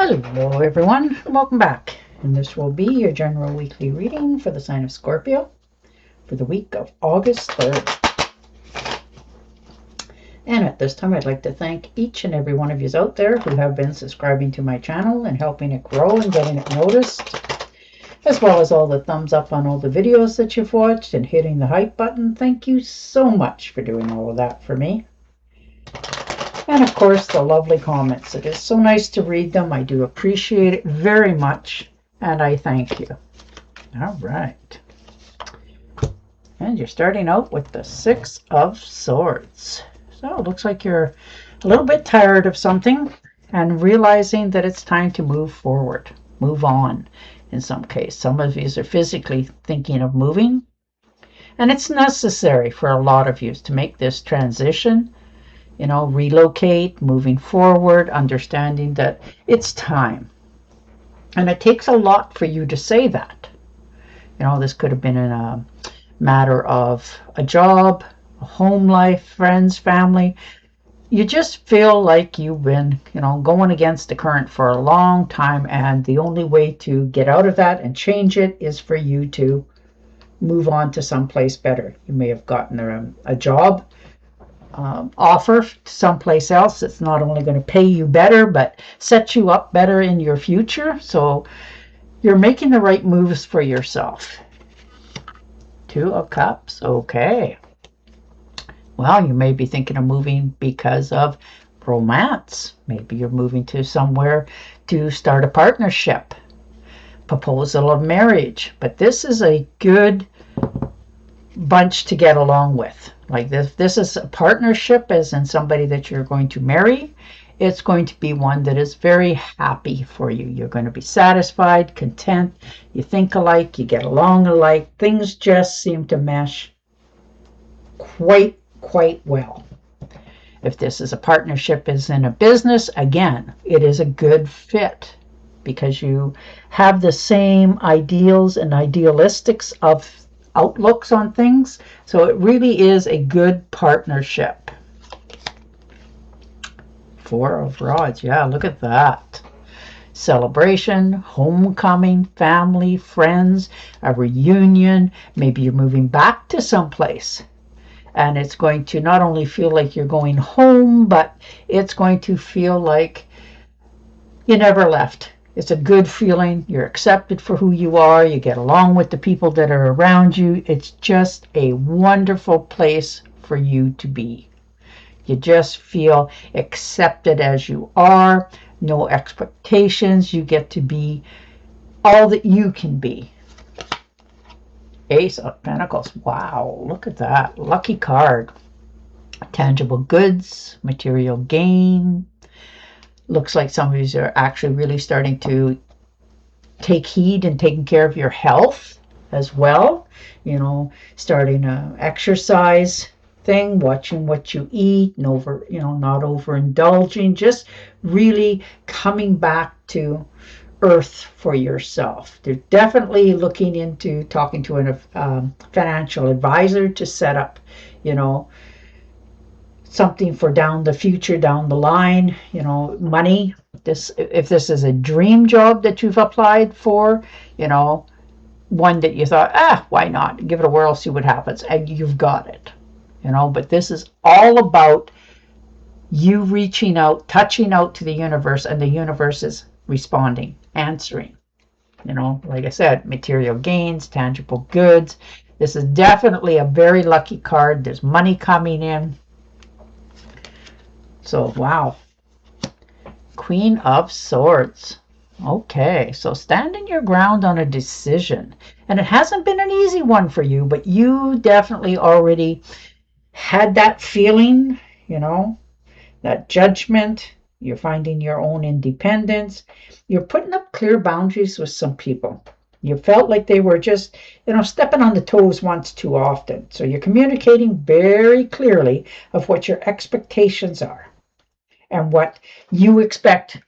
Hello everyone, welcome back. And this will be your general weekly reading for the sign of Scorpio for the week of August 3rd. And at this time, I'd like to thank each and every one of you out there who have been subscribing to my channel and helping it grow and getting it noticed, as well as all the thumbs up on all the videos that you've watched and hitting the hype button. Thank you so much for doing all of that for me. And of course, the lovely comments. It is so nice to read them. I do appreciate it very much, and I thank you. All right. And you're starting out with the Six of Swords. So it looks like you're a little bit tired of something and realizing that it's time to move forward, move on in some case. Some of you are physically thinking of moving, and it's necessary for a lot of you to make this transition. You know, relocate, moving forward, understanding that it's time. And it takes a lot for you to say that. You know, this could have been in a matter of a job, a home life, friends, family. You just feel like you've been, you know, going against the current for a long time. And the only way to get out of that and change it is for you to move on to someplace better. You may have gotten a job offer someplace else that's not only going to pay you better but set you up better in your future. So you're making the right moves for yourself. Two of Cups. Okay, well, you may be thinking of moving because of romance. Maybe you're moving to somewhere to start a partnership, proposal of marriage. But this is a good bunch to get along with. Like this is a partnership, as in somebody that you're going to marry. It's going to be one that is very happy for you. You're going to be satisfied, content. You think alike, you get along alike. Things just seem to mesh quite well. If this is a partnership, is in a business, again, it is a good fit because you have the same ideals and idealistics of outlooks on things. So it really is a good partnership. Four of Rods. Yeah, look at that. Celebration, homecoming, family, friends, a reunion. Maybe you're moving back to someplace. And it's going to not only feel like you're going home, but it's going to feel like you never left. It's a good feeling. You're accepted for who you are. You get along with the people that are around you. It's just a wonderful place for you to be. You just feel accepted as you are. No expectations. You get to be all that you can be. Ace of Pentacles. Wow, look at that. Lucky card. Tangible goods, material gain. Looks like some of you are actually really starting to take heed and taking care of your health as well. You know, starting a exercise thing, watching what you eat, not overindulging, just really coming back to earth for yourself. They're definitely looking into talking to a financial advisor to set up, you know, something for down the future, down the line, you know, money. If this is a dream job that you've applied for, you know, one that you thought, why not? Give it a whirl, see what happens. And you've got it, you know. But this is all about you reaching out, touching out to the universe, and the universe is responding, answering. You know, like I said, material gains, tangible goods. This is definitely a very lucky card. There's money coming in. So, wow. Queen of Swords. Okay, so standing your ground on a decision. And it hasn't been an easy one for you, but you definitely already had that feeling, you know, that judgment. You're finding your own independence. You're putting up clear boundaries with some people. You felt like they were just, you know, stepping on the toes once too often. So you're communicating very clearly of what your expectations are and what you expect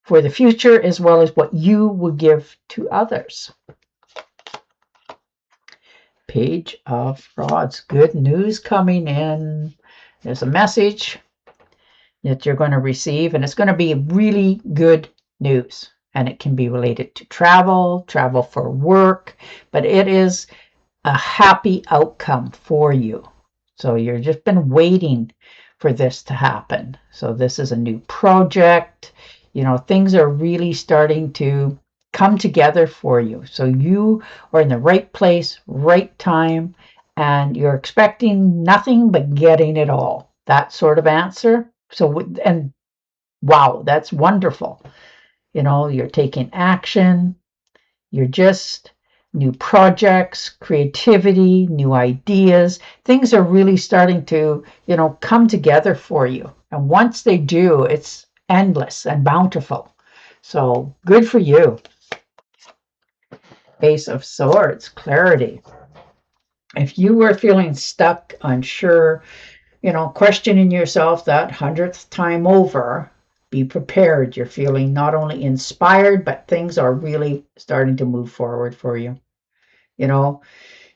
for the future, as well as what you will give to others. Page of Rods. Good news coming in. There's a message that you're going to receive, and it's going to be really good news. And it can be related to travel for work, but it is a happy outcome for you. So you've just been waiting for this to happen. So this is a new project. You know, things are really starting to come together for you. So you are in the right place, right time, and you're expecting nothing but getting it all. That sort of answer. So, and wow, that's wonderful. You know, you're taking action. You're just new projects, creativity, new ideas. Things are really starting to, you know, come together for you. And once they do, it's endless and bountiful. So good for you. Ace of Swords, clarity. If you were feeling stuck, unsure, you know, questioning yourself that 100th time over, be prepared. You're feeling not only inspired, but things are really starting to move forward for you. You know,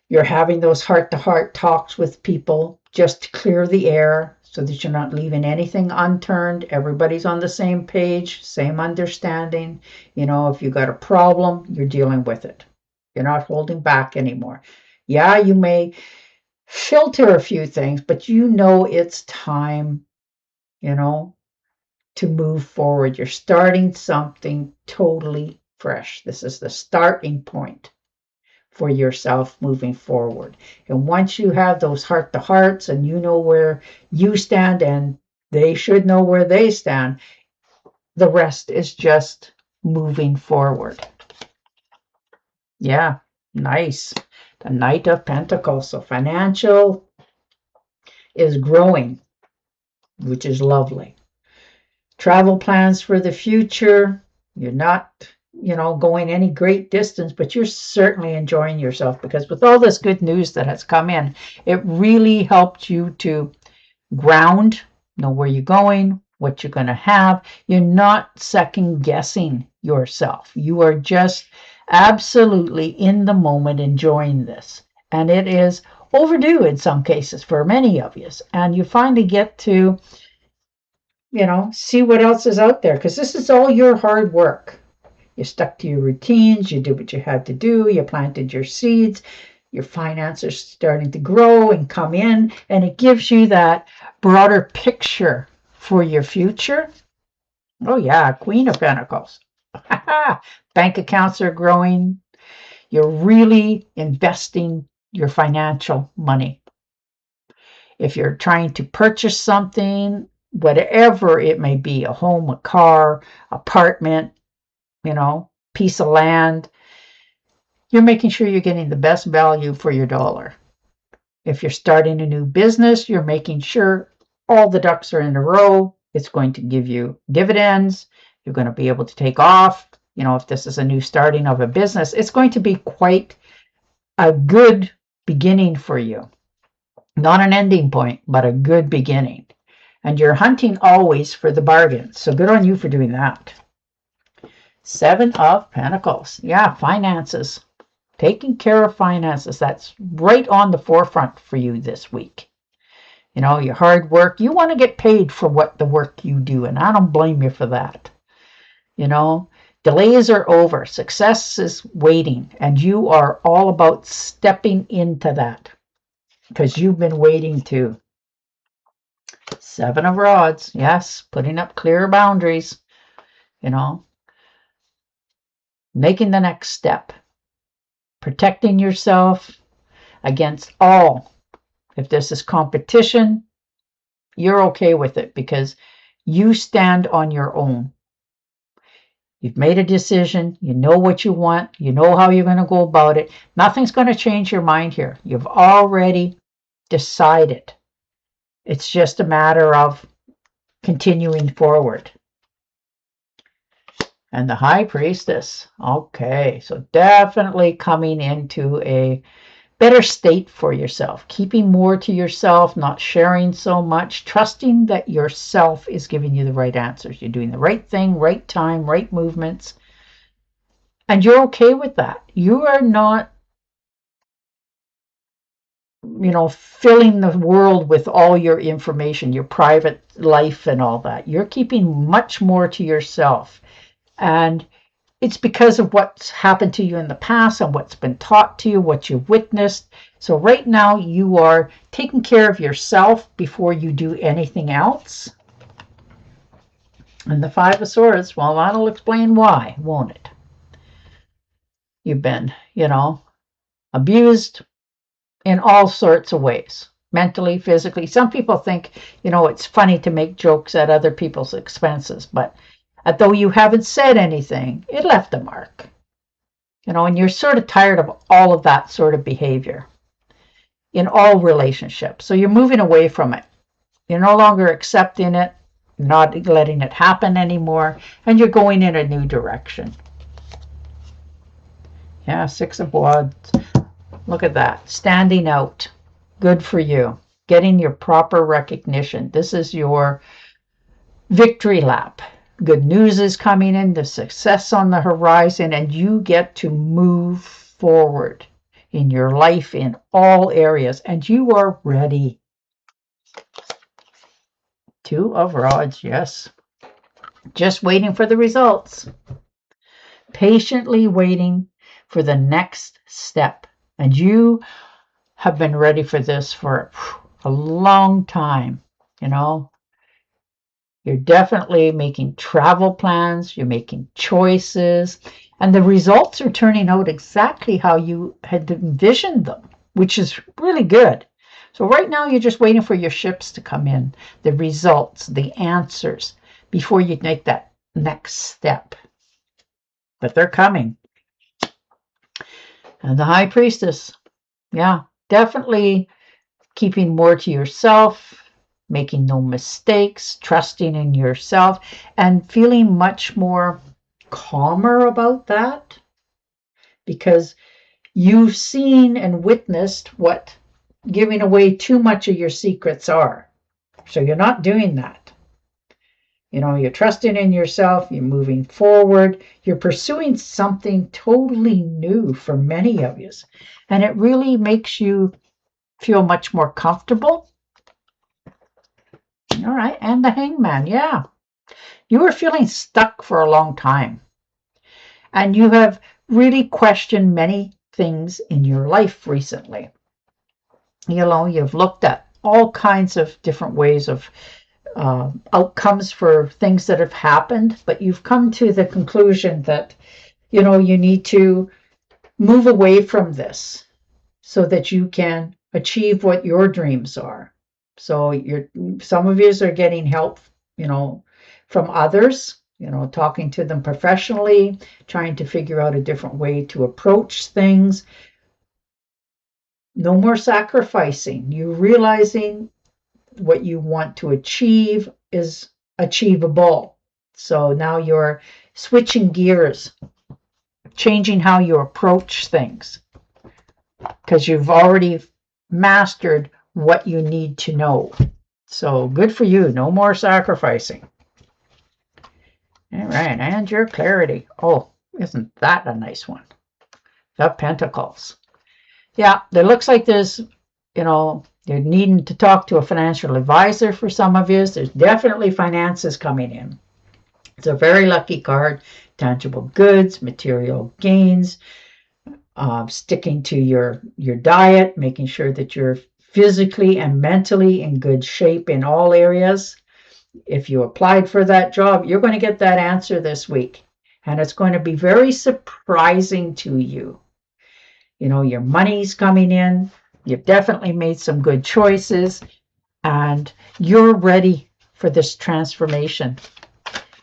you're having those heart-to-heart talks with people just to clear the air so that you're not leaving anything unturned. Everybody's on the same page, same understanding. You know, if you got a problem, you're dealing with it. You're not holding back anymore. Yeah, you may filter a few things, but you know it's time, you know, to move forward. You're starting something totally fresh. This is the starting point for yourself moving forward. And once you have those heart-to-hearts and you know where you stand and they should know where they stand, the rest is just moving forward. Yeah, nice. The Knight of Pentacles. So financial is growing, which is lovely. Travel plans for the future. You're not, you know, going any great distance, but you're certainly enjoying yourself, because with all this good news that has come in, it really helped you to ground, know where you're going, what you're going to have. You're not second guessing yourself. You are just absolutely in the moment enjoying this. And it is overdue in some cases for many of you. And you finally get to, you know, see what else is out there, because this is all your hard work. You stuck to your routines, you did what you had to do, you planted your seeds, your finances are starting to grow and come in, and it gives you that broader picture for your future. Oh yeah, Queen of Pentacles. Bank accounts are growing. You're really investing your financial money. If you're trying to purchase something, whatever it may be, a home, a car, apartment, you know, piece of land, you're making sure you're getting the best value for your dollar. If you're starting a new business, you're making sure all the ducks are in a row. It's going to give you dividends. You're going to be able to take off. You know, if this is a new starting of a business, it's going to be quite a good beginning for you. Not an ending point, but a good beginning. And you're hunting always for the bargains. So good on you for doing that. Seven of Pentacles. Yeah, finances. Taking care of finances. That's right on the forefront for you this week. You know, your hard work. You want to get paid for what the work you do. And I don't blame you for that. You know, delays are over. Success is waiting. And you are all about stepping into that, because you've been waiting too. Seven of Rods. Yes, putting up clear boundaries. You know, making the next step. Protecting yourself against all. If this is competition, you're okay with it because you stand on your own. You've made a decision. You know what you want. You know how you're going to go about it. Nothing's going to change your mind here. You've already decided. It's just a matter of continuing forward. And the High Priestess. Okay, so definitely coming into a better state for yourself, keeping more to yourself, not sharing so much, trusting that yourself is giving you the right answers. You're doing the right thing, right time, right movements, and you're okay with that. You are not, you know, filling the world with all your information, your private life and all that. You're keeping much more to yourself. And it's because of what's happened to you in the past and what's been taught to you, what you've witnessed. So right now you are taking care of yourself before you do anything else. And the Five of Swords, well, that'll explain why, won't it? You've been, abused in all sorts of ways, mentally, physically. Some people think, it's funny to make jokes at other people's expenses, but although you haven't said anything, it left a mark. And you're sort of tired of all of that sort of behavior in all relationships. So you're moving away from it. You're no longer accepting it, not letting it happen anymore, and you're going in a new direction. Yeah, Six of Wands. Look at that. Standing out. Good for you. Getting your proper recognition. This is your victory lap. Good news is coming in, the success on the horizon, and you get to move forward in your life in all areas, and you are ready. Two of Rods, yes. Just waiting for the results. Patiently waiting for the next step. And you have been ready for this for a long time, You're definitely making travel plans. You're making choices. And the results are turning out exactly how you had envisioned them, which is really good. So right now you're just waiting for your ships to come in, the results, the answers, before you make that next step. But they're coming. And the High Priestess, yeah, definitely keeping more to yourself, making no mistakes, trusting in yourself, and feeling much more calmer about that, because you've seen and witnessed what giving away too much of your secrets are. So you're not doing that. You're trusting in yourself, you're moving forward, you're pursuing something totally new for many of you. And it really makes you feel much more comfortable. All right, and the Hangman, yeah. You were feeling stuck for a long time. And you have really questioned many things in your life recently. You've looked at all kinds of different ways of outcomes for things that have happened, but you've come to the conclusion that, you need to move away from this so that you can achieve what your dreams are. So some of you are getting help, from others, talking to them professionally, trying to figure out a different way to approach things. No more sacrificing. You realizing what you want to achieve is achievable. So now you're switching gears, changing how you approach things, because you've already mastered what you need to know. So good for you. No more sacrificing. All right, and your clarity. Oh, isn't that a nice one? The Pentacles. Yeah, it looks like there's, you're needing to talk to a financial advisor for some of you. There's definitely finances coming in. It's a very lucky card. Tangible goods, material gains, sticking to your diet, making sure that you're physically and mentally in good shape in all areas. If you applied for that job, you're going to get that answer this week. And it's going to be very surprising to you. Your money's coming in. You've definitely made some good choices. And you're ready for this transformation.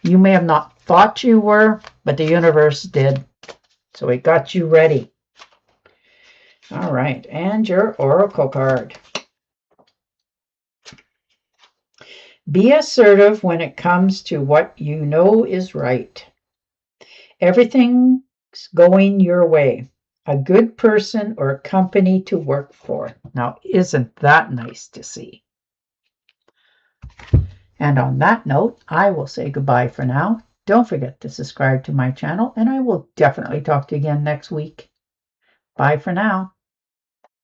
You may have not thought you were, but the universe did. So it got you ready. All right, and your Oracle card. Be assertive when it comes to what you know is right. Everything's going your way. A good person or company to work for. Now, isn't that nice to see? And on that note, I will say goodbye for now. Don't forget to subscribe to my channel, and I will definitely talk to you again next week. Bye for now.